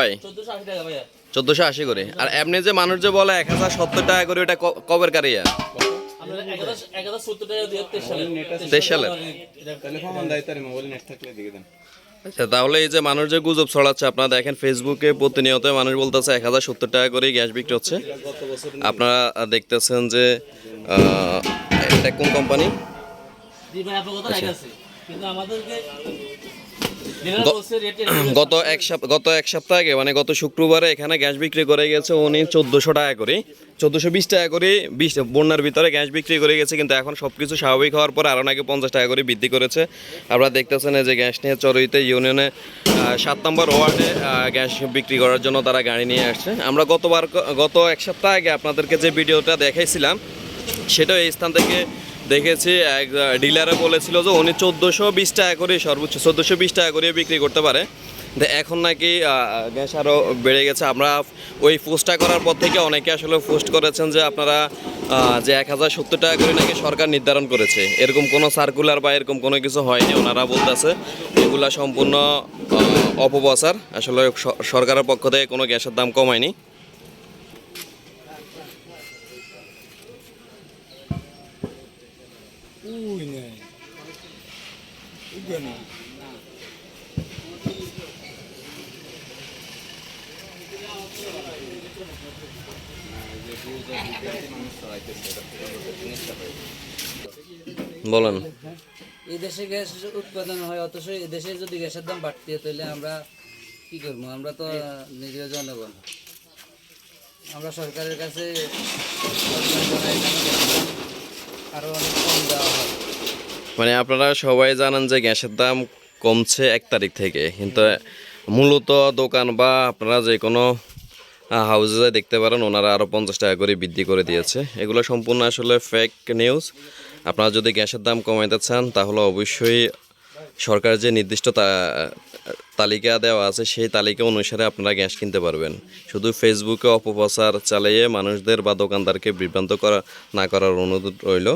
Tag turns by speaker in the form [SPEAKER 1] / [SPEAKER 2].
[SPEAKER 1] পায়?
[SPEAKER 2] 1480 টাকা ভাইয়া।
[SPEAKER 1] 1480 করে। আর এমনি যে মানুষ যে বলে 1070 টাকা করে, ওটা কবের কারিয়া?
[SPEAKER 2] আমরা 1070 টাকা দিয়ে 23 সালে।
[SPEAKER 1] 23 সালে।
[SPEAKER 3] তাহলে ফোন দাইতে রে মোবাইল নেট থাকলে দিকে দেন।
[SPEAKER 1] আচ্ছা, তাহলে এই যে মানুষ যে গুজব ছড়াচ্ছে, আপনারা দেখেন ফেসবুকে প্রতিনিয়ত মানুষ বলতেছে 1070 টাকা করে গ্যাস বিক্রি হচ্ছে। আপনারা দেখতেছেন যে এটা কোন কোম্পানি?
[SPEAKER 2] জি ভাই, আপনার কথা ঠিক আছে, কিন্তু আমাদেরকে
[SPEAKER 1] গত এক সপ্তাহ আগে, মানে গত শুক্রবারে এখানে গ্যাস বিক্রি করে গেছে উনি 1400 টাকা করে, 1420 টাকা করে, বন্যার ভিতরে গ্যাস বিক্রি করে গেছে। কিন্তু এখন সব কিছু স্বাভাবিক হওয়ার পর আরও নাকি 50 টাকা করে বৃদ্ধি করেছে। আপনারা দেখতেছেন এই যে গ্যাস নিয়ে চরইতে ইউনিয়নে 7 নম্বর ওয়ার্ডে গ্যাস বিক্রি করার জন্য তারা গাড়ি নিয়ে আসছে। আমরা গত এক সপ্তাহ আগে আপনাদেরকে যে ভিডিওটা দেখাইছিলাম, সেটাও এই স্থান থেকে দেখেছি। এক ডিলারে বলেছিল যে উনি 1420 টাকা করে, সর্বোচ্চ 1420 টাকা করে বিক্রি করতে পারে। এখন নাকি গ্যাস আরও বেড়ে গেছে। আমরা ওই পোস্টটা করার পর থেকে অনেকে আসলে পোস্ট করেছেন যে আপনারা যে 1070 টাকা করে নাকি সরকার নির্ধারণ করেছে, এরকম কোনো সার্কুলার বা এরকম কোনো কিছু হয়নি। ওনারা বলতেছে এগুলা সম্পূর্ণ অপপ্রচার। আসলে সরকারের পক্ষ থেকে কোনো গ্যাসের দাম কমায়নি। বলেন।
[SPEAKER 4] এই দেশে গ্যাস উৎপাদন হয়, অথচ এই দেশে যদি গ্যাসের দাম বাড়তি হয় তাহলে আমরা কি করবো? আমরা তো নিজের জনগণ, আমরা সরকারের কাছে আরো অনেক কম দেওয়া হয়।
[SPEAKER 1] মানে আপনারা সবাই জানেন যে গ্যাসের দাম কমছে 1 তারিখ থেকে, কিন্তু মূলত দোকান বা আপনারা যে কোনো হাউসে দেখতে পারেন ওনারা আরও 50 টাকা করে বৃদ্ধি করে দিয়েছে। এগুলো সম্পূর্ণ আসলে ফেক নিউজ। আপনারা যদি গ্যাসের দাম কমাইতে চান তাহলে অবশ্যই সরকার যে নির্দিষ্ট তালিকা দেওয়া আছে সেই তালিকা অনুসারে আপনারা গ্যাস কিনতে পারবেন। শুধু ফেসবুকে অপপ্রচার চালিয়ে মানুষদের বা দোকানদারকে বিভ্রান্ত না করার অনুরোধ রইল।